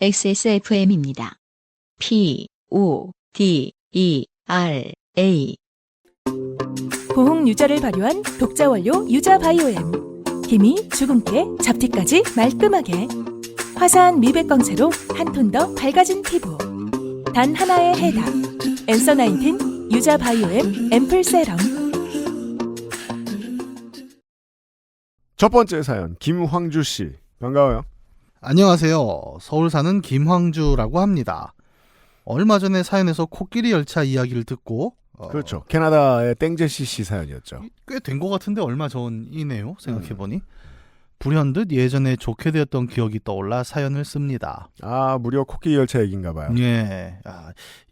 XSFM입니다. PODERA 보홍 유자를 발효한 독자 원료 유자 바이오엠. 힘이 주근깨, 잡티까지 말끔하게. 화사한 미백 광채로 한 톤 더 밝아진 피부. 단 하나의 해답. 엔서 19 유자 바이오엠 앰플 세럼. 첫 번째 사연, 김황주 씨. 반가워요. 안녕하세요. 서울 사는 김황주라고 합니다. 얼마 전에 사연에서 코끼리 열차 이야기를 듣고 그렇죠. 캐나다의 땡제시 씨 사연이었죠. 꽤 된 것 같은데 얼마 전이네요. 생각해보니. 불현듯 예전에 좋게 되었던 기억이 떠올라 사연을 씁니다. 아, 무려 코끼리 열차 얘기인가 봐요. 예,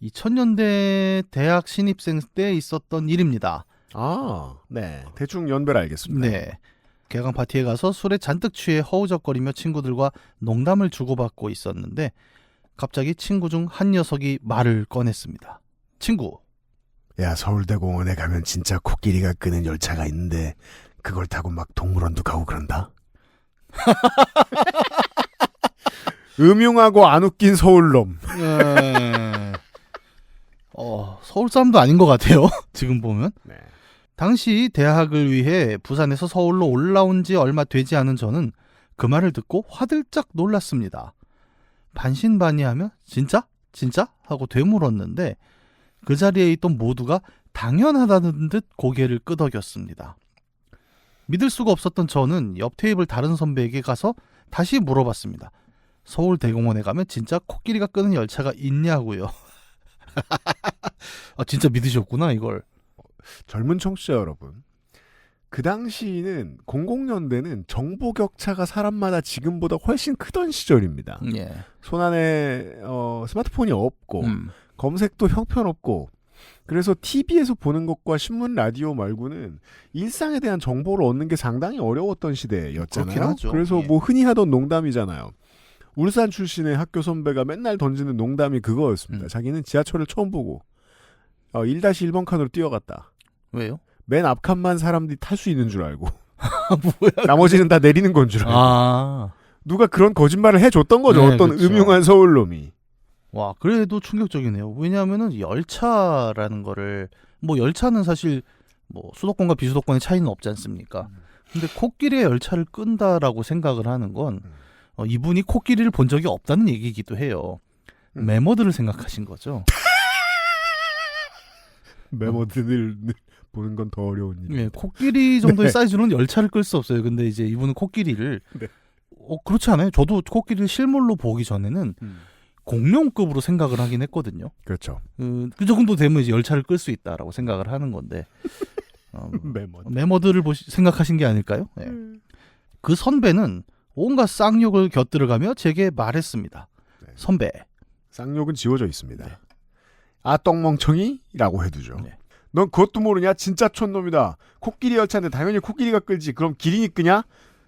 2000년대 대학 신입생 때 있었던 일입니다. 아, 네. 대충 연배를 알겠습니다. 네. 개강 파티에 가서 술에 잔뜩 취해 허우적거리며 친구들과 농담을 주고받고 있었는데 갑자기 친구 중 한 녀석이 말을 꺼냈습니다. 친구. 야, 서울대공원에 가면 진짜 코끼리가 끄는 열차가 있는데 그걸 타고 막 동물원도 가고 그런다. 음흉하고 안 웃긴 서울놈. 예. 서울 사람도 아닌 것 같아요. 지금 보면. 네. 당시 대학을 위해 부산에서 서울로 올라온 지 얼마 되지 않은 저는 그 말을 듣고 화들짝 놀랐습니다. 반신반의하며 진짜? 진짜? 하고 되물었는데 그 자리에 있던 모두가 당연하다는 듯 고개를 끄덕였습니다. 믿을 수가 없었던 저는 옆 테이블 다른 선배에게 가서 다시 물어봤습니다. 서울대공원에 가면 진짜 코끼리가 끄는 열차가 있냐고요. 진짜 믿으셨구나 이걸. 젊은 청취자 여러분, 그 당시는 00년대는 정보 격차가 사람마다 지금보다 훨씬 크던 시절입니다. 예. 손안에 스마트폰이 없고 검색도 형편없고, 그래서 TV에서 보는 것과 신문 라디오 말고는 일상에 대한 정보를 얻는 게 상당히 어려웠던 시대였잖아요. 그렇긴 하죠. 그래서 예. 뭐 흔히 하던 농담이잖아요. 울산 출신의 학교 선배가 맨날 던지는 농담이 그거였습니다. 자기는 지하철을 처음 보고 1-1번 칸으로 뛰어갔다. 왜요? 맨 앞칸만 사람들이 탈 수 있는 줄 알고 뭐야? 나머지는 다 내리는 건 줄 알고. 누가 그런 거짓말을 해줬던 거죠. 네, 어떤 그렇죠. 음흉한 서울놈이. 와, 그래도 충격적이네요. 왜냐하면은 열차라는 거를 뭐 열차는 사실 뭐 수도권과 비수도권의 차이는 없지 않습니까? 근데 코끼리의 열차를 끈다라고 생각을 하는 건 이분이 코끼리를 본 적이 없다는 얘기이기도 해요. 메모드를 생각하신 거죠. 메모드를 보는 건 더 어려운 일. 네, 코끼리 정도의 네. 사이즈로는 열차를 끌 수 없어요. 근데 이제 이분은 코끼리를 네. 그렇지 않아요? 저도 코끼리를 실물로 보기 전에는 공룡급으로 생각을 하긴 했거든요. 그렇죠. 그 정도 되면 이제 열차를 끌 수 있다라고 생각을 하는 건데 메모드를 생각하신 게 아닐까요? 네. 그 선배는 온갖 쌍욕을 곁들여가며 제게 말했습니다. 네. 선배. 쌍욕은 지워져 있습니다. 네. 아, 똥멍청이?라고 해두죠. 네. 넌 그것도 모르냐? 진짜 촌놈이다. 코끼리 열차인데 당연히 코끼리가 끌지. 그럼 기린이 끄냐?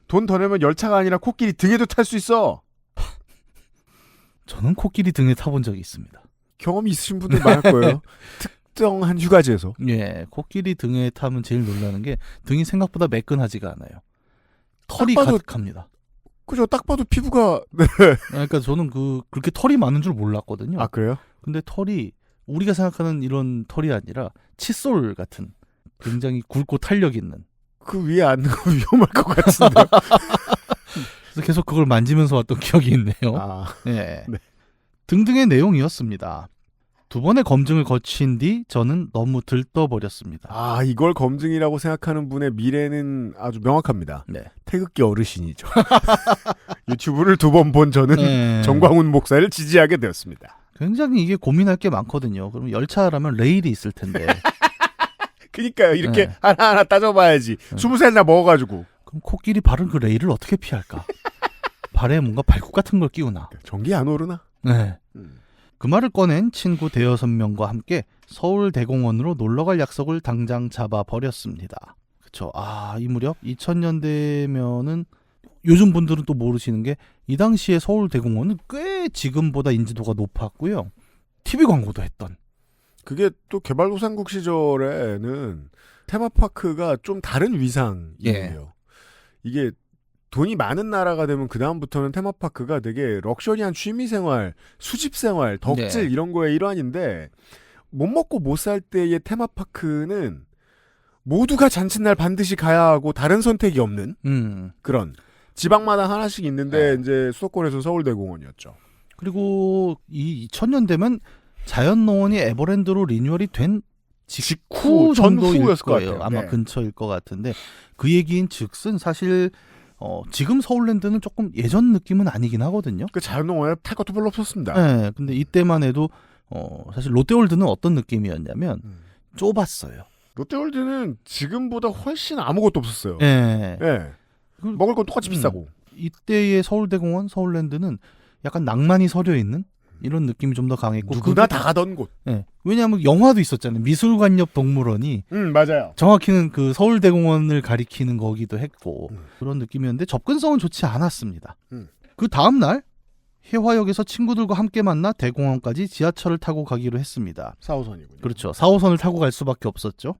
돈 더 내면 열차가 아니라 코끼리 등에도 탈 수 있어. 저는 코끼리 등에 타본 적이 있습니다. 경험이 있으신 분들 많을 거예요. 특정한 휴가지에서. 예, 코끼리 등에 타면 제일 놀라는 게 등이 생각보다 매끈하지가 않아요. 털이 딱 봐도- 가득합니다. 그죠? 딱 봐도 피부가. 네. 그러니까 저는 그렇게 털이 많은 줄 몰랐거든요. 아, 그래요? 근데 털이 우리가 생각하는 이런 털이 아니라 칫솔 같은 굉장히 굵고 탄력 있는. 그 위에 앉는 거 위험할 것 같은데. 그래서 계속 그걸 만지면서 왔던 기억이 있네요. 아, 예. 네. 등등의 내용이었습니다. 2번의 검증을 거친 뒤 저는 너무 들떠버렸습니다. 아, 이걸 검증이라고 생각하는 분의 미래는 아주 명확합니다. 네. 태극기 어르신이죠. 유튜브를 2번 본 저는 네. 정광훈 목사를 지지하게 되었습니다. 굉장히 이게 고민할 게 많거든요. 그럼 열차라면 레일이 있을 텐데. 그니까요. 이렇게 네. 하나하나 따져봐야지. 20살이나 먹어가지고. 그럼 코끼리 발은 그 레일을 어떻게 피할까? 발에 뭔가 발굽 같은 걸 끼우나? 전기 안 오르나? 네. 그 말을 꺼낸 친구 대여섯 명과 함께 서울대공원으로 놀러갈 약속을 당장 잡아버렸습니다. 그쵸. 이 무렵 2000년대면은 요즘 분들은 또 모르시는 게 이 당시에 서울대공원은 꽤 지금보다 인지도가 높았고요. TV 광고도 했던. 그게 또 개발도상국 시절에는 테마파크가 좀 다른 위상이에요. 이게 돈이 많은 나라가 되면 그 다음부터는 테마파크가 되게 럭셔리한 취미생활, 수집생활, 덕질 네. 이런 거의 일환인데 못 먹고 못 살 때의 테마파크는 모두가 잔칫날 반드시 가야 하고 다른 선택이 없는 그런 지방마다 하나씩 있는데 이제 수도권에서 서울대공원이었죠. 그리고 이 2000년 되면 자연농원이 에버랜드로 리뉴얼이 된 직후 정도일 전후였을 것 거예요. 같아요. 아마 네. 근처일 것 같은데 그 얘기인 즉슨 사실 지금 서울랜드는 조금 예전 느낌은 아니긴 하거든요. 그 자연농원에 탈 것도 별로 없었습니다. 네, 근데 이때만 해도 사실 롯데월드는 어떤 느낌이었냐면 좁았어요. 롯데월드는 지금보다 훨씬 아무것도 없었어요. 네. 예. 먹을 건 똑같이 비싸고. 이때의 서울대공원, 서울랜드는 약간 낭만이 서려 있는 이런 느낌이 좀 더 강했고 누구나 다 가던 곳. 네. 왜냐하면 영화도 있었잖아요. 미술관 옆 동물원이 맞아요. 정확히는 그 서울대공원을 가리키는 거기도 했고 그런 느낌이었는데 접근성은 좋지 않았습니다. 그 다음 날 해화역에서 친구들과 함께 만나 대공원까지 지하철을 타고 가기로 했습니다. 4호선이군요. 그렇죠. 4호선을 타고 갈 수밖에 없었죠.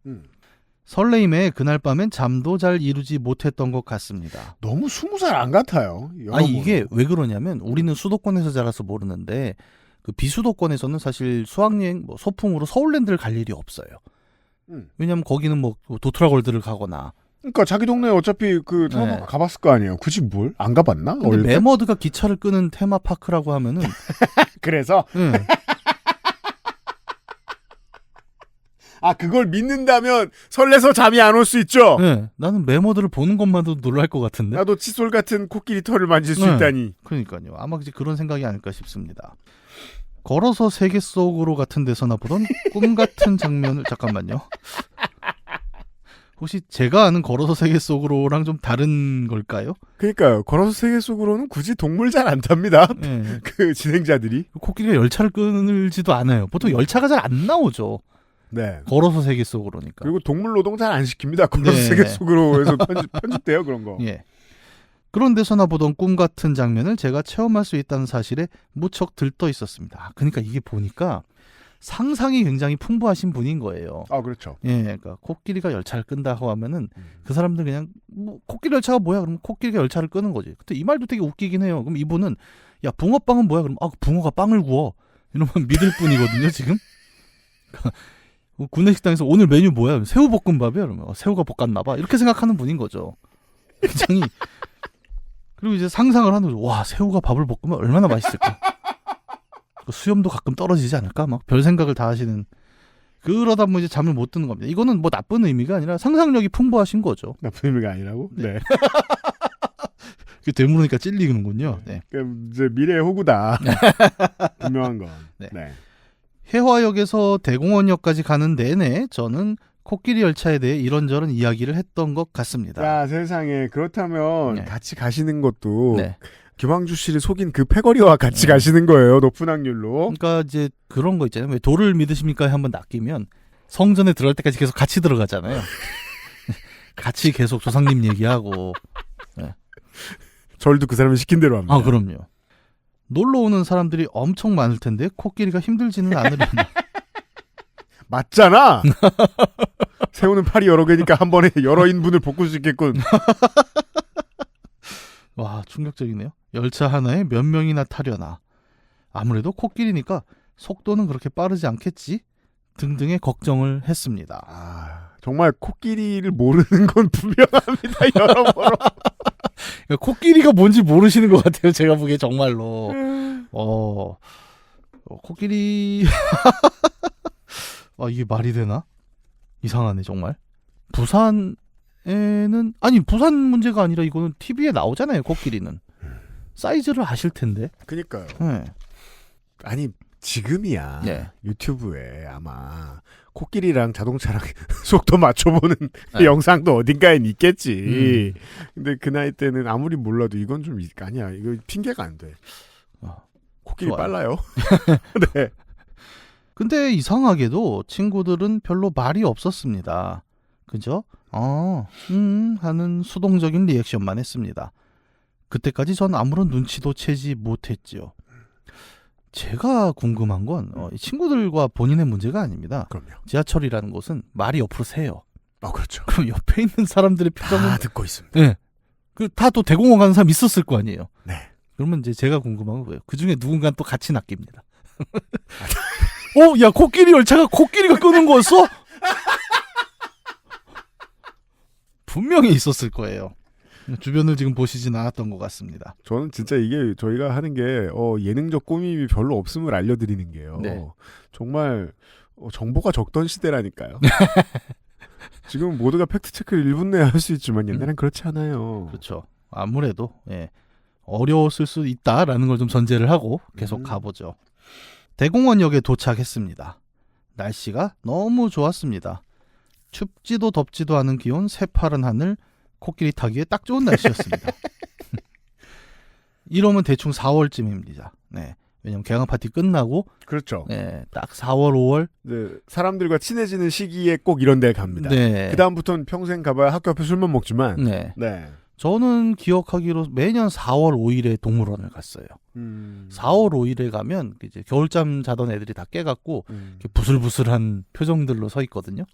설레임에 그날 밤엔 잠도 잘 이루지 못했던 것 같습니다. 너무 20살 안 같아요. 아니 이게 왜 그러냐면 우리는 수도권에서 자라서 모르는데 그 비수도권에서는 사실 수학여행 소풍으로 서울랜드를 갈 일이 없어요. 왜냐면 거기는 뭐 도트라골드를 가거나. 그러니까 자기 동네에 어차피 그 테마파크 가봤을 거 아니에요. 굳이 뭘? 안 가봤나? 근데 매머드가 기차를 끄는 테마파크라고 하면은 그래서 아 그걸 믿는다면 설레서 잠이 안 올 수 있죠. 네, 나는 매머드를 보는 것만도 놀랄 것 같은데. 나도 칫솔 같은 코끼리 털을 만질 수 있다니. 그러니까요. 아마 이제 그런 생각이 아닐까 싶습니다. 걸어서 세계 속으로 같은 데서나 보던 꿈 같은 장면을 잠깐만요. 혹시 제가 아는 걸어서 세계 속으로랑 좀 다른 걸까요? 그러니까요. 걸어서 세계 속으로는 굳이 동물 잘 안 탑니다. 네. 그 진행자들이. 코끼리가 열차를 끊을지도 않아요. 보통 열차가 잘 안 나오죠. 네. 걸어서 세계 속으로니까. 그리고 동물 노동 잘 안 시킵니다. 걸어서 네. 세계 속으로 해서 편집돼요 그런 거. 예. 그런 데서나 보던 꿈 같은 장면을 제가 체험할 수 있다는 사실에 무척 들떠 있었습니다. 그러니까 이게 보니까 상상이 굉장히 풍부하신 분인 거예요. 아 그렇죠. 예, 그러니까 코끼리가 열차를 끈다고 하면은 그 사람들 그냥 뭐 코끼리 열차가 뭐야? 그러면 코끼리가 열차를 끄는 거지. 근데 이 말도 되게 웃기긴 해요. 그럼 이분은 야 붕어빵은 뭐야? 그럼 붕어가 빵을 구워. 이러면 믿을 뿐이거든요 지금. 구내식당에서 오늘 메뉴 뭐야? 새우볶음밥이야. 그러면 새우가 볶았나 봐. 이렇게 생각하는 분인 거죠. 굉장히. 그리고 이제 상상을 하는 거죠. 와 새우가 밥을 볶으면 얼마나 맛있을까. 수염도 가끔 떨어지지 않을까? 막 별 생각을 다 하시는. 그러다 보면 이제 잠을 못 드는 겁니다. 이거는 뭐 나쁜 의미가 아니라 상상력이 풍부하신 거죠. 나쁜 의미가 아니라고? 네. 되물으니까 찔리는군요. 네. 그럼 이제 미래의 호구다. 분명한 건. 네. 네. 해화역에서 대공원역까지 가는 내내 저는 코끼리 열차에 대해 이런저런 이야기를 했던 것 같습니다. 야 세상에 그렇다면 네. 같이 가시는 것도 네. 김황주 씨를 속인 그 패거리와 같이 가시는 거예요. 높은 확률로. 그러니까 이제 그런 거 있잖아요. 왜 도를 믿으십니까? 한번 낚이면 성전에 들어갈 때까지 계속 같이 들어가잖아요. 같이 계속 조상님 얘기하고. 네. 절도 그 사람이 시킨 대로 합니다. 아 그럼요. 놀러 오는 사람들이 엄청 많을 텐데 코끼리가 힘들지는 않으려나. 맞잖아. 새우는 팔이 여러 개니까 한 번에 여러 인분을 볶을 수 있겠군. 와 충격적이네요. 열차 하나에 몇 명이나 타려나. 아무래도 코끼리니까 속도는 그렇게 빠르지 않겠지? 등등의 걱정을 했습니다. 아, 정말 코끼리를 모르는 건 분명합니다. 여러모로. 그러니까 코끼리가 뭔지 모르시는 것 같아요. 제가 보기에 정말로. 코끼리 이게 말이 되나? 이상하네 정말. 부산에는 아니 부산 문제가 아니라 이거는 TV에 나오잖아요. 코끼리는 사이즈를 아실 텐데. 그니까요. 네. 아니 지금이야 네. 유튜브에 아마 코끼리랑 자동차랑 속도 맞춰보는 네. 영상도 어딘가엔 있겠지. 근데 그 나이 때는 아무리 몰라도 이건 좀 아니야. 이거 핑계가 안 돼. 코끼리 좋아요. 빨라요. 네. 근데 이상하게도 친구들은 별로 말이 없었습니다. 그죠? 하는 수동적인 리액션만 했습니다. 그때까지 전 아무런 눈치도 채지 못했지요. 제가 궁금한 건 이 친구들과 본인의 문제가 아닙니다. 그럼요. 지하철이라는 곳은 말이 옆으로 새요. 그렇죠. 그럼 옆에 있는 사람들의 표정은 다 듣고 있습니다. 네. 다 또 대공원 가는 사람 있었을 거 아니에요. 네. 그러면 이제 제가 궁금한 건 뭐예요? 그 중에 누군가는 또 같이 낚입니다. 야, 코끼리 열차가 코끼리가 끄는 거였어? 분명히 있었을 거예요. 주변을 지금 보시진 않았던 것 같습니다. 저는 진짜 이게 저희가 하는 게 예능적 꾸밈이 별로 없음을 알려드리는 게요. 네. 정말 정보가 적던 시대라니까요. 지금 모두가 팩트체크를 1분 내에 할 수 있지만 옛날엔 그렇지 않아요. 그렇죠. 아무래도 어려웠을 수 있다라는 걸 좀 전제를 하고 계속 가보죠. 대공원역에 도착했습니다. 날씨가 너무 좋았습니다. 춥지도 덥지도 않은 기온, 새파란 하늘, 코끼리 타기에 딱 좋은 날씨였습니다. 이러면 대충 4월쯤입니다. 네. 왜냐면 개강 파티 끝나고 그렇죠. 네, 딱 4월, 5월 네, 사람들과 친해지는 시기에 꼭 이런 데 갑니다. 네. 그 다음부터는 평생 가봐야 학교 앞에 술만 먹지만 네. 네. 저는 기억하기로 매년 4월 5일에 동물원을 갔어요. 4월 5일에 가면 이제 겨울잠 자던 애들이 다 깨갖고 이렇게 부슬부슬한 표정들로 서 있거든요.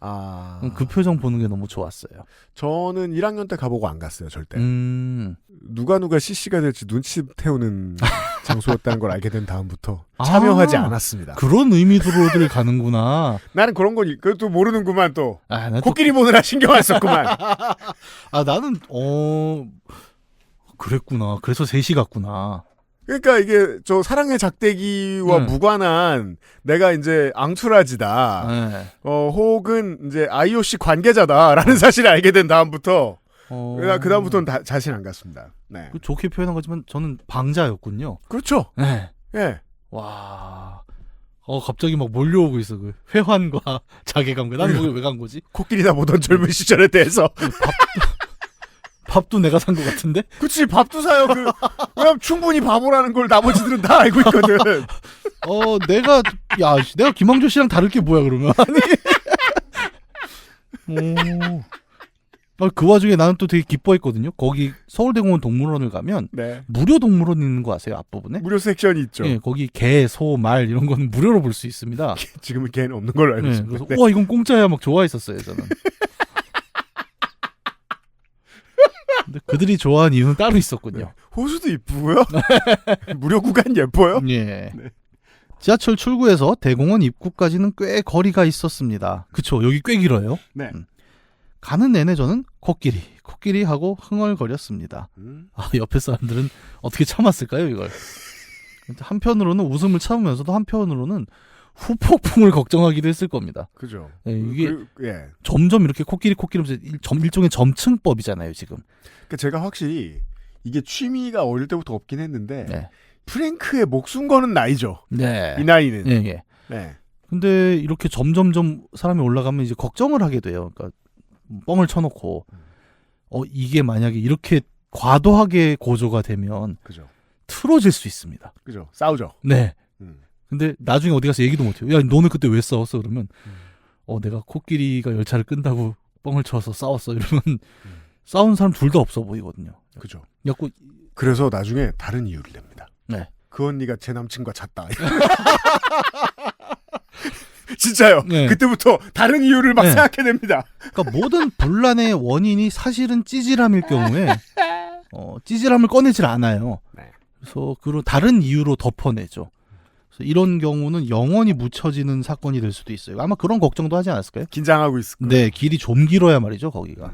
그 표정 보는 게 너무 좋았어요. 저는 1학년 때 가보고 안 갔어요, 절대. 누가 CC가 될지 눈치 태우는 장소였다는 걸 알게 된 다음부터 참여하지 않았습니다. 그런 의미로들 가는구나. 나는 그런 건 그것도 모르는구만 또. 난 코끼리 보느라 신경 안 썼구만. 나는 그랬구나. 그래서 3시 갔구나. 그러니까 이게 저 사랑의 작대기와 무관한 내가 이제 앙투라지다. 네. 혹은 이제 IOC 관계자다라는 사실을 알게 된 다음부터 그 다음부터는 자신 안 갔습니다. 네. 좋게 표현한 거지만 저는 방자였군요. 그렇죠. 네. 예. 와. 갑자기 막 몰려오고 있어. 그 회환과 자괴감과. 나는 거기 왜 간 거지? 코끼리나 보던 젊은 시절에 대해서. 밥도 내가 산 것 같은데? 그치, 밥도 사요. 왜냐면 충분히 바보라는 걸 나머지들은 다 알고 있거든. 내가 김항조 씨랑 다를 게 뭐야, 그러면? 그 와중에 나는 또 되게 기뻐했거든요. 거기 서울대공원 동물원을 가면 네. 무료 동물원 있는 거 아세요? 앞부분에? 무료 섹션이 있죠. 예, 거기 개, 소, 말 이런 거는 무료로 볼 수 있습니다. 지금은 개는 없는 걸로 알고 있습니다. 그래서 네. 우와 이건 공짜야 막 좋아했었어요 저는. 근데 그들이 좋아하는 이유는 따로 있었군요. 네. 호수도 이쁘고요. 무료 구간 예뻐요. 예. 네. 지하철 출구에서 대공원 입구까지는 꽤 거리가 있었습니다. 그쵸, 여기 꽤 길어요. 네. 가는 내내 저는 코끼리 하고 흥얼거렸습니다. 옆에 사람들은 어떻게 참았을까요, 이걸? 한편으로는 웃음을 참으면서도 한편으로는 후폭풍을 걱정하기도 했을 겁니다. 그죠. 이게 점점 이렇게 코끼리 일종의 점층법이잖아요, 지금. 그러니까 제가 확실히 이게 취미가 어릴 때부터 없긴 했는데 프랭크의 목숨 거는 나이죠. 네. 이 나이는. 네. 근데 이렇게 점점점 사람이 올라가면 이제 걱정을 하게 돼요. 그러니까 뻥을 쳐놓고 이게 만약에 이렇게 과도하게 고조가 되면 그죠. 틀어질 수 있습니다. 그죠. 싸우죠. 네. 근데 나중에 어디 가서 얘기도 못해요. 야, 너는 그때 왜 싸웠어? 그러면 내가 코끼리가 열차를 끈다고 뻥을 쳐서 싸웠어. 이러면 싸운 사람 둘 다 없어 보이거든요. 그죠. 그래서 나중에 다른 이유를 냅니다. 네. 그 언니가 제 남친과 잤다. 진짜요. 네. 그때부터 다른 이유를 막 네. 생각해냅니다. 그러니까 모든 분란의 원인이 사실은 찌질함일 경우에 찌질함을 꺼내질 않아요. 네. 그래서 그런 다른 이유로 덮어내죠. 그래서 이런 경우는 영원히 묻혀지는 사건이 될 수도 있어요. 아마 그런 걱정도 하지 않았을까요? 긴장하고 있을 거예요. 네, 길이 좀 길어야 말이죠, 거기가.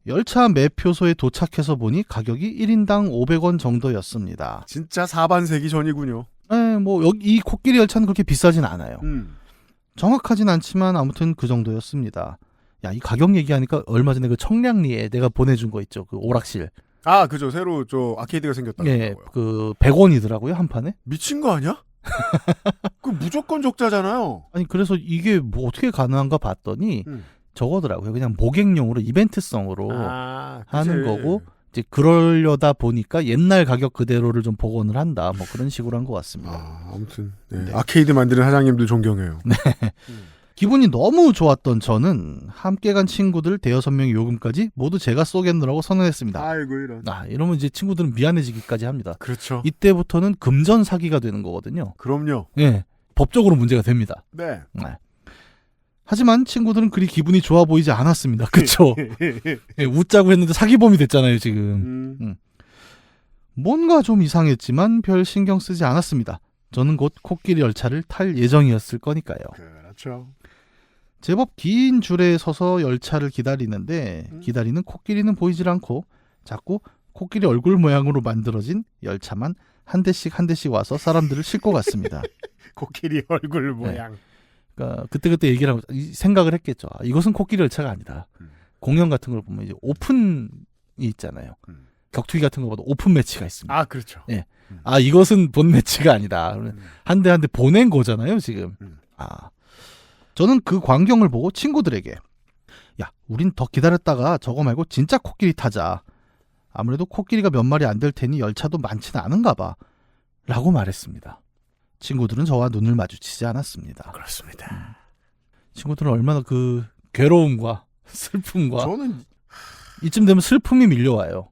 열차 매표소에 도착해서 보니 가격이 1인당 500원 정도였습니다. 진짜 4반세기 전이군요. 네, 이 코끼리 열차는 그렇게 비싸진 않아요. 정확하진 않지만 아무튼 그 정도였습니다. 야, 이 가격 얘기하니까 얼마 전에 그 청량리에 내가 보내준 거 있죠, 그 오락실. 그죠. 새로 아케이드가 생겼다고요. 예, 그 100원이더라고요, 한 판에. 미친 거 아니야? 그 무조건 적자잖아요. 아니, 그래서 이게 어떻게 가능한가 봤더니 저거더라고요. 그냥 모객용으로 이벤트성으로 하는 거고, 이제 그러려다 보니까 옛날 가격 그대로를 좀 복원을 한다. 그런 식으로 한 것 같습니다. 아무튼 네. 아케이드 만드는 사장님들 존경해요. 네. 기분이 너무 좋았던 저는 함께 간 친구들 대여섯 명의 요금까지 모두 제가 쏘겠노라고 선언했습니다. 아이고 이런. 이러면 이제 친구들은 미안해지기까지 합니다. 그렇죠. 이때부터는 금전 사기가 되는 거거든요. 그럼요. 예, 법적으로 문제가 됩니다. 네. 하지만 친구들은 그리 기분이 좋아 보이지 않았습니다. 그쵸? 예, 웃자고 했는데 사기범이 됐잖아요, 지금. 뭔가 좀 이상했지만 별 신경 쓰지 않았습니다. 저는 곧 코끼리 열차를 탈 예정이었을 거니까요. 그렇죠. 제법 긴 줄에 서서 열차를 기다리는데 기다리는 코끼리는 보이질 않고 자꾸 코끼리 얼굴 모양으로 만들어진 열차만 한 대씩 한 대씩 와서 사람들을 싣고 갔습니다. 코끼리 얼굴 모양. 그러니까 그때 얘기를 하고 생각을 했겠죠. 아, 이것은 코끼리 열차가 아니다. 공연 같은 걸 보면 이제 오픈이 있잖아요. 격투기 같은 거보다 오픈 매치가 있습니다. 아, 그렇죠. 예. 아, 이것은 본 매치가 아니다. 한 대 한 대 보낸 거잖아요, 지금. 아. 저는 그 광경을 보고 친구들에게 야, 우린 더 기다렸다가 저거 말고 진짜 코끼리 타자. 아무래도 코끼리가 몇 마리 안 될 테니 열차도 많지는 않은가 봐. 라고 말했습니다. 친구들은 저와 눈을 마주치지 않았습니다. 그렇습니다. 친구들은 얼마나 그 괴로움과 슬픔과 저는 이쯤 되면 슬픔이 밀려와요.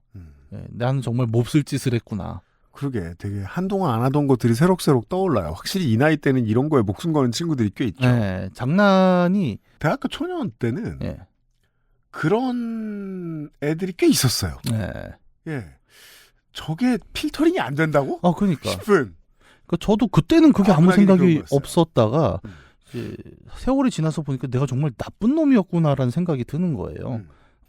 나는 정말 몹쓸 짓을 했구나. 그러게 되게 한동안 안 하던 것들이 새록새록 떠올라요. 확실히 이 나이 때는 이런 거에 목숨 거는 친구들이 꽤 있죠. 네, 장난이 대학교 초년 때는 네. 그런 애들이 꽤 있었어요. 네. 예, 저게 필터링이 안 된다고? 그러니까. 싶은. 그러니까 저도 그때는 그게 아무 아무나게 그런 생각이 거였어요. 없었다가 이제 세월이 지나서 보니까 내가 정말 나쁜 놈이었구나라는 생각이 드는 거예요.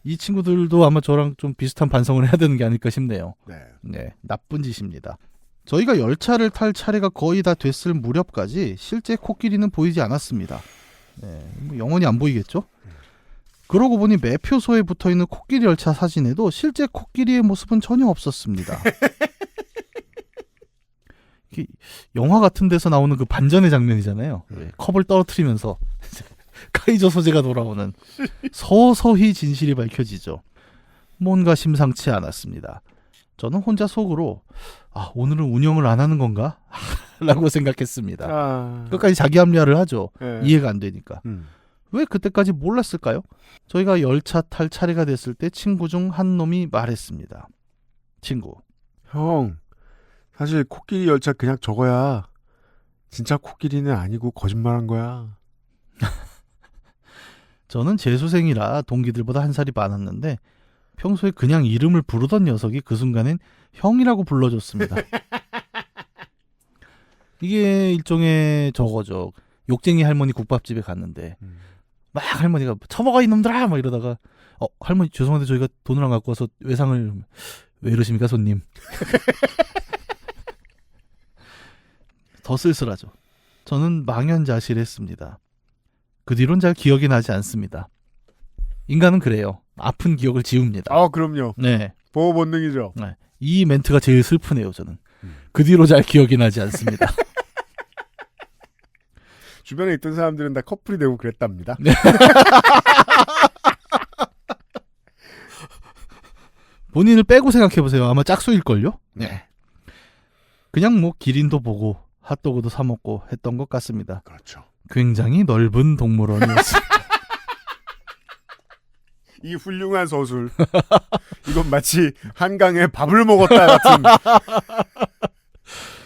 이 친구들도 아마 저랑 좀 비슷한 반성을 해야 되는 게 아닐까 싶네요. 네. 네, 나쁜 짓입니다. 저희가 열차를 탈 차례가 거의 다 됐을 무렵까지 실제 코끼리는 보이지 않았습니다. 네, 뭐 영원히 안 보이겠죠? 그러고 보니 매표소에 붙어있는 코끼리 열차 사진에도 실제 코끼리의 모습은 전혀 없었습니다. 영화 같은 데서 나오는 그 반전의 장면이잖아요. 컵을 떨어뜨리면서 카이저 소재가 돌아오는 서서히 진실이 밝혀지죠. 뭔가 심상치 않았습니다. 저는 혼자 속으로 오늘은 운영을 안 하는 건가? 라고 생각했습니다. 끝까지 자기 합리화를 하죠. 네. 이해가 안 되니까. 왜 그때까지 몰랐을까요? 저희가 열차 탈 차례가 됐을 때 친구 중 한 놈이 말했습니다. 친구. 형, 사실 코끼리 열차 그냥 저거야. 진짜 코끼리는 아니고 거짓말한 거야. 저는 재수생이라 동기들보다 한 살이 많았는데 평소에 그냥 이름을 부르던 녀석이 그 순간엔 형이라고 불러줬습니다. 이게 일종의 저거죠. 욕쟁이 할머니 국밥집에 갔는데 막 할머니가 처먹어 이놈들아 막 이러다가 할머니 죄송한데 저희가 돈을 안 갖고 와서 외상을 왜 이러십니까 손님. 더 쓸쓸하죠. 저는 망연자실했습니다. 그 뒤론 잘 기억이 나지 않습니다. 인간은 그래요. 아픈 기억을 지웁니다. 그럼요. 네. 보호 본능이죠. 네. 이 멘트가 제일 슬프네요, 저는. 그 뒤로 잘 기억이 나지 않습니다. 주변에 있던 사람들은 다 커플이 되고 그랬답니다. 네. 본인을 빼고 생각해보세요. 아마 짝수일걸요? 네. 그냥 뭐 기린도 보고 핫도그도 사 먹고 했던 것 같습니다. 그렇죠. 굉장히 넓은 동물원이었습니다. 이 훌륭한 서술. 이건 마치 한강에 밥을 먹었다 같은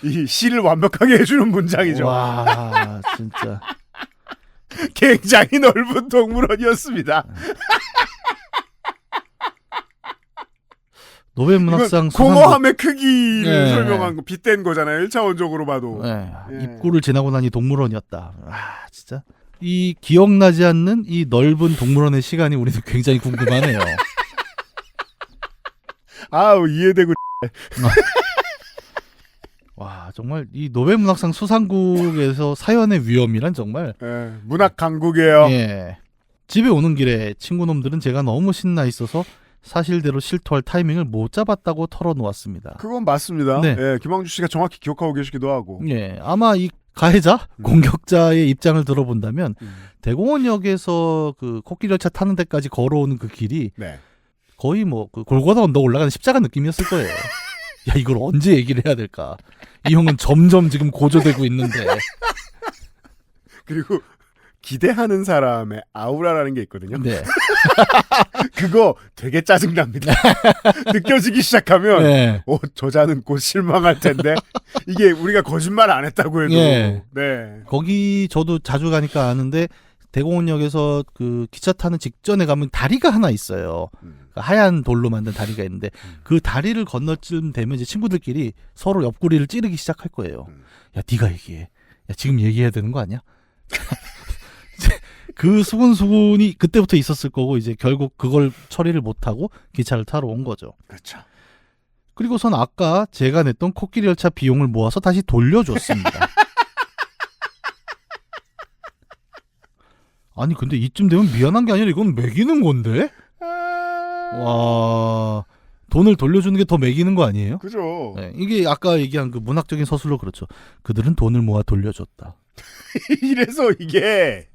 이 시를 완벽하게 해주는 문장이죠. 와, 진짜. 굉장히 넓은 동물원이었습니다. 노벨문학상 공허함의 크기를 네. 설명한 거, 빗댄 거잖아요. 1차원적으로 봐도. 네. 예. 입구를 지나고 나니 동물원이었다. 진짜. 이 기억나지 않는 이 넓은 동물원의 시간이 우리는 굉장히 궁금하네요. 이해되고. 와, 정말 이 노벨문학상 수상국에서 사연의 위험이란 정말. 문학 강국이에요. 예. 집에 오는 길에 친구놈들은 제가 너무 신나 있어서 사실대로 실토할 타이밍을 못 잡았다고 털어놓았습니다. 그건 맞습니다. 네. 예, 김황주 씨가 정확히 기억하고 계시기도 하고. 예, 아마 이 가해자, 공격자의 입장을 들어본다면 대공원역에서 그 코끼리 열차 타는 데까지 걸어오는 그 길이 네. 거의 뭐 그 골고다 언덕 올라가는 십자가 느낌이었을 거예요. 야, 이걸 언제 얘기를 해야 될까? 이 형은 점점 지금 고조되고 있는데. 그리고 기대하는 사람의 아우라라는 게 있거든요. 네. 그거 되게 짜증납니다. 느껴지기 시작하면 네. 저자는 곧 실망할 텐데 이게 우리가 거짓말 안 했다고 해도 예. 네. 거기 저도 자주 가니까 아는데 대공원역에서 그 기차 타는 직전에 가면 다리가 하나 있어요. 그러니까 하얀 돌로 만든 다리가 있는데 그 다리를 건너쯤 되면 이제 친구들끼리 서로 옆구리를 찌르기 시작할 거예요. 야, 네가 얘기해. 야, 지금 얘기해야 되는 거 아니야? 그 수군수군이 그때부터 있었을 거고 이제 결국 그걸 처리를 못하고 기차를 타러 온 거죠. 그렇죠. 그리고선 아까 제가 냈던 코끼리 열차 비용을 모아서 다시 돌려줬습니다. 아니 근데 이쯤 되면 미안한 게 아니라 이건 매기는 건데? 와, 돈을 돌려주는 게 더 매기는 거 아니에요? 그죠. 네, 이게 아까 얘기한 그 문학적인 서술로 그렇죠. 그들은 돈을 모아 돌려줬다. 이래서 이게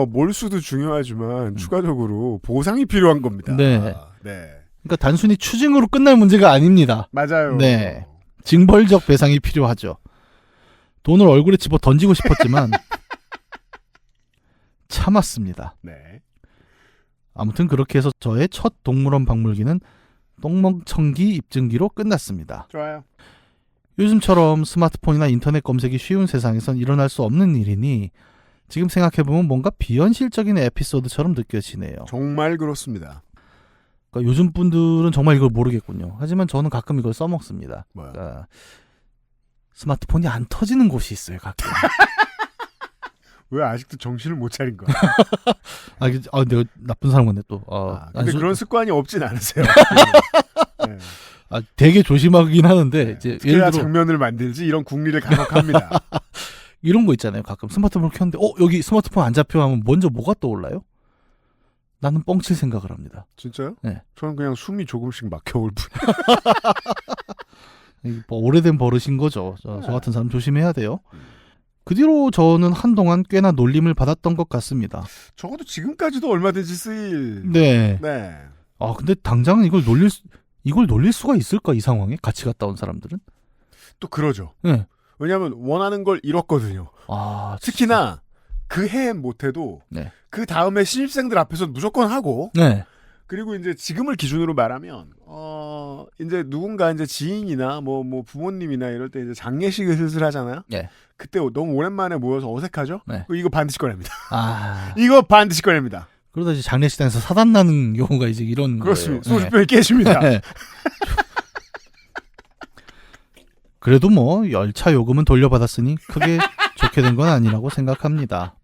몰수도 중요하지만 추가적으로 보상이 필요한 겁니다. 네. 네. 그러니까 단순히 추징으로 끝날 문제가 아닙니다. 맞아요. 네. 징벌적 배상이 필요하죠. 돈을 얼굴에 집어 던지고 싶었지만 참았습니다. 네. 아무튼 그렇게 해서 저의 첫 동물원 박물기는 똥멍청기 입증기로 끝났습니다. 좋아요. 요즘처럼 스마트폰이나 인터넷 검색이 쉬운 세상에선 일어날 수 없는 일이니 지금 생각해보면 뭔가 비현실적인 에피소드처럼 느껴지네요. 정말 그렇습니다. 그러니까 요즘 분들은 정말 이걸 모르겠군요. 하지만 저는 가끔 이걸 써먹습니다. 뭐야? 그러니까 스마트폰이 안 터지는 곳이 있어요. 가끔. 왜 아직도 정신을 못 차린 거야? 내가 나쁜 사람 같네 또. 근데 그런 습관이 없진 않으세요. 네. 되게 조심하긴 하는데 네. 이제 예를 예를 들어 장면을 만들지 이런 국리를 간혹합니다. 이런 거 있잖아요. 가끔 스마트폰을 켰는데 여기 스마트폰 안 잡혀 하면 먼저 뭐가 떠올라요? 나는 뻥칠 생각을 합니다. 진짜요? 네. 저는 그냥 숨이 조금씩 막혀올 뿐. 뭐 오래된 버릇인 거죠. 저 같은 사람 조심해야 돼요. 그 뒤로 저는 한동안 꽤나 놀림을 받았던 것 같습니다. 적어도 지금까지도 얼마든지 쓰일. 네. 네. 근데 당장은 이걸 놀릴 수가 있을까 이 상황에 같이 갔다 온 사람들은? 또 그러죠. 네. 왜냐하면 원하는 걸 잃었거든요. 특히나 그 해엔 못해도 네. 그 다음에 신입생들 앞에서 무조건 하고. 네. 그리고 이제 지금을 기준으로 말하면 이제 누군가 이제 지인이나 뭐 부모님이나 이럴 때 이제 장례식을 슬슬 하잖아요. 네. 그때 너무 오랜만에 모여서 어색하죠. 네. 이거 반드시 꺼냅니다. 아. 이거 반드시 꺼냅니다. 그러다 이제 장례식장에서 사단 나는 경우가 이제 이런 그렇습니다. 거예요. 소주병이 깨집니다. 네. 그래도 뭐 열차 요금은 돌려받았으니 크게 좋게 된 건 아니라고 생각합니다.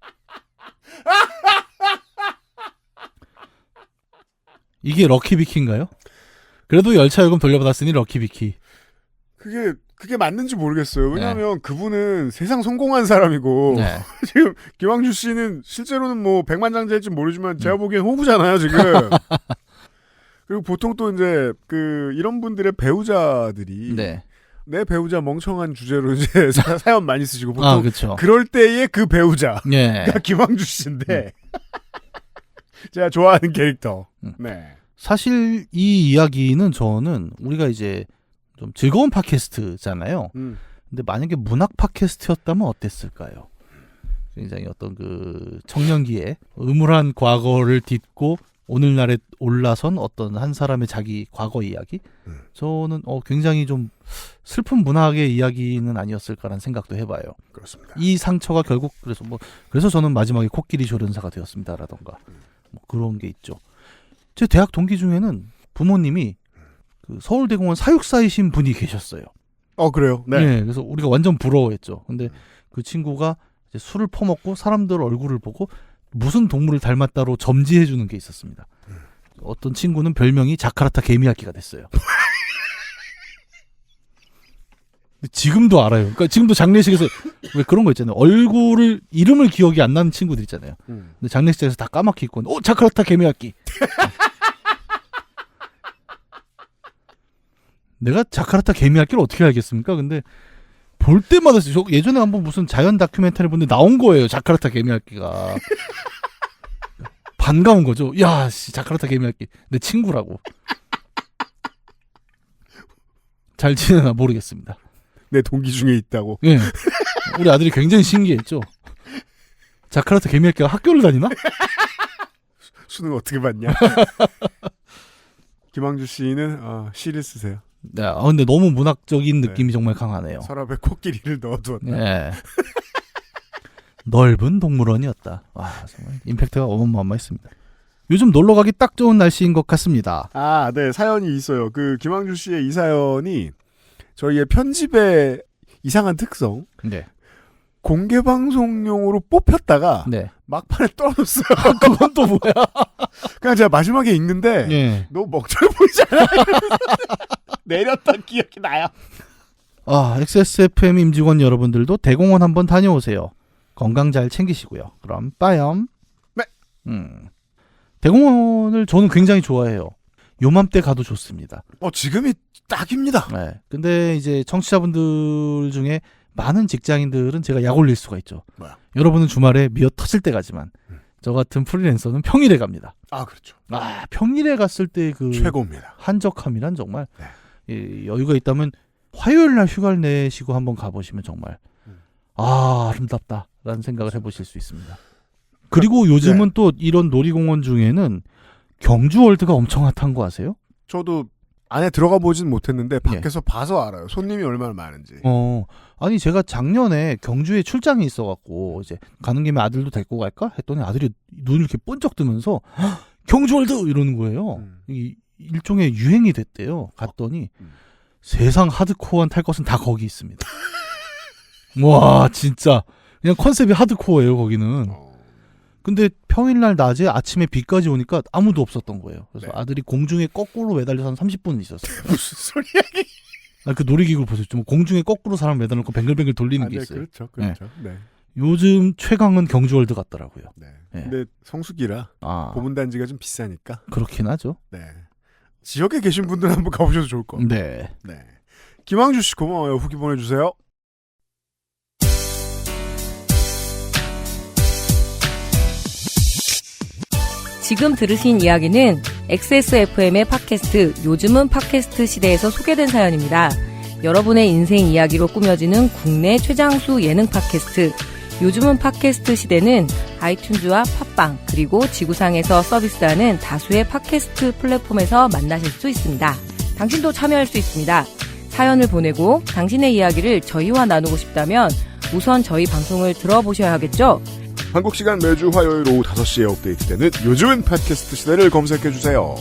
이게 럭키비키인가요? 그래도 열차 요금 돌려받았으니 럭키비키. 그게 맞는지 모르겠어요. 왜냐하면 그분은 세상 성공한 사람이고 네. 지금 김황주 씨는 실제로는 뭐 백만장자일지 모르지만 제가 보기엔 호구잖아요 지금. 그리고 보통 또 이제 이런 분들의 배우자들이 네. 내 배우자 멍청한 주제로 이제 사연 많이 쓰시고 보통 그렇죠. 그럴 때의 그 배우자가 네. 김황주 씨인데 제가 좋아하는 캐릭터. 네. 사실 이 이야기는 저는 우리가 이제 좀 즐거운 팟캐스트잖아요. 근데 만약에 문학 팟캐스트였다면 어땠을까요? 굉장히 어떤 그 청년기에 음울한 과거를 딛고 오늘날에 올라선 어떤 한 사람의 자기 과거 이야기? 저는 굉장히 좀 슬픈 문학의 이야기는 아니었을까라는 생각도 해봐요. 그렇습니다. 이 상처가 결국 그래서 저는 마지막에 코끼리 조련사가 되었습니다라던가 뭐 그런 게 있죠. 제 대학 동기 중에는 부모님이 그 서울대공원 사육사이신 분이 계셨어요. 그래요? 네. 네. 그래서 우리가 완전 부러워했죠. 근데 그 친구가 이제 술을 퍼먹고 사람들 얼굴을 보고 무슨 동물을 닮았다로 점지해주는 게 있었습니다. 어떤 친구는 별명이 자카르타 개미핥기가 됐어요. 지금도 알아요. 그러니까 지금도 장례식에서 왜 그런 거 있잖아요. 이름을 기억이 안 나는 친구들 있잖아요. 근데 장례식장에서 다 까맣게 입고 자카르타 개미핥기. 내가 자카르타 개미핥기를 어떻게 알겠습니까? 근데 볼 때마다 예전에 한번 무슨 자연 다큐멘터리 보는데 나온 거예요. 자카르타 개미핥기가. 반가운 거죠. 야, 자카르타 개미핥기. 내 친구라고. 잘 지내나 모르겠습니다. 내 동기 중에 있다고. 예. 우리 아들이 굉장히 신기했죠. 자카르타 개미핥기가 학교를 다니나? 수능 어떻게 봤냐? 김황주 씨는 시를 쓰세요. 네, 근데 너무 문학적인 느낌이 정말 강하네요. 서랍에 코끼리를 넣어두었다. 네. 넓은 동물원이었다. 와, 정말 임팩트가 어마어마했습니다. 요즘 놀러가기 딱 좋은 날씨인 것 같습니다. 아, 네, 사연이 있어요. 그 김항주 씨의 이 사연이 저희의 편집의 이상한 특성. 네. 공개 방송용으로 뽑혔다가 네. 막판에 떨어졌어요. 그건 또 뭐야? 그냥 제가 마지막에 읽는데 예. 너무 멍청해 보이잖아요. 내렸던 기억이 나요. 아, XSFM 임직원 여러분들도 대공원 한번 다녀오세요. 건강 잘 챙기시고요. 그럼 빠염. 네. 대공원을 저는 굉장히 좋아해요. 요맘때 가도 좋습니다. 지금이 딱입니다. 네. 근데 이제 청취자분들 중에 많은 직장인들은 제가 약 올릴 수가 있죠. 뭐야? 여러분은 주말에 미어 터질 때 가지만 저 같은 프리랜서는 평일에 갑니다. 아, 그렇죠. 아, 평일에 갔을 때 그 최고입니다. 한적함이란 정말 네. 예, 여유가 있다면 화요일 날 휴가를 내시고 한번 가보시면 정말 아름답다라는 생각을 해보실 수 있습니다. 그리고 요즘은 네. 또 이런 놀이공원 중에는 경주월드가 엄청 핫한 거 아세요? 저도 안에 들어가 보진 못했는데 밖에서 봐서 알아요. 손님이 얼마나 많은지. 아니 제가 작년에 경주에 출장이 있어갖고 이제 가는 김에 아들도 데리고 갈까 했더니 아들이 눈을 이렇게 번쩍 뜨면서 경주월드 이러는 거예요. 이 일종의 유행이 됐대요. 갔더니 세상 하드코어한 탈 것은 다 거기 있습니다. 와 진짜 그냥 컨셉이 하드코어예요 거기는. 근데 평일날 낮에 아침에 비까지 오니까 아무도 없었던 거예요. 그래서 네. 아들이 공중에 거꾸로 매달려서 한 30분 있었어요. 무슨 소리야 이게? 그 놀이기구를 보세요. 좀 공중에 거꾸로 사람 매달아놓고 뱅글뱅글 돌리는 게 네, 있어요. 그렇죠. 네. 요즘 최강은 경주월드 같더라고요. 네. 네. 근데 성수기라 보문단지가 좀 비싸니까. 그렇긴 하죠. 네. 지역에 계신 분들은 한번 가보셔도 좋을 것 같아요. 네. 네. 김항주 씨 고마워요. 후기 보내주세요. 지금 들으신 이야기는 XSFM의 팟캐스트 요즘은 팟캐스트 시대에서 소개된 사연입니다. 여러분의 인생 이야기로 꾸며지는 국내 최장수 예능 팟캐스트 요즘은 팟캐스트 시대는 아이튠즈와 팟빵 그리고 지구상에서 서비스하는 다수의 팟캐스트 플랫폼에서 만나실 수 있습니다. 당신도 참여할 수 있습니다. 사연을 보내고 당신의 이야기를 저희와 나누고 싶다면 우선 저희 방송을 들어보셔야 하겠죠? 한국 시간 매주 화요일 오후 5시에 업데이트되는 요즘은 팟캐스트 시대를 검색해주세요.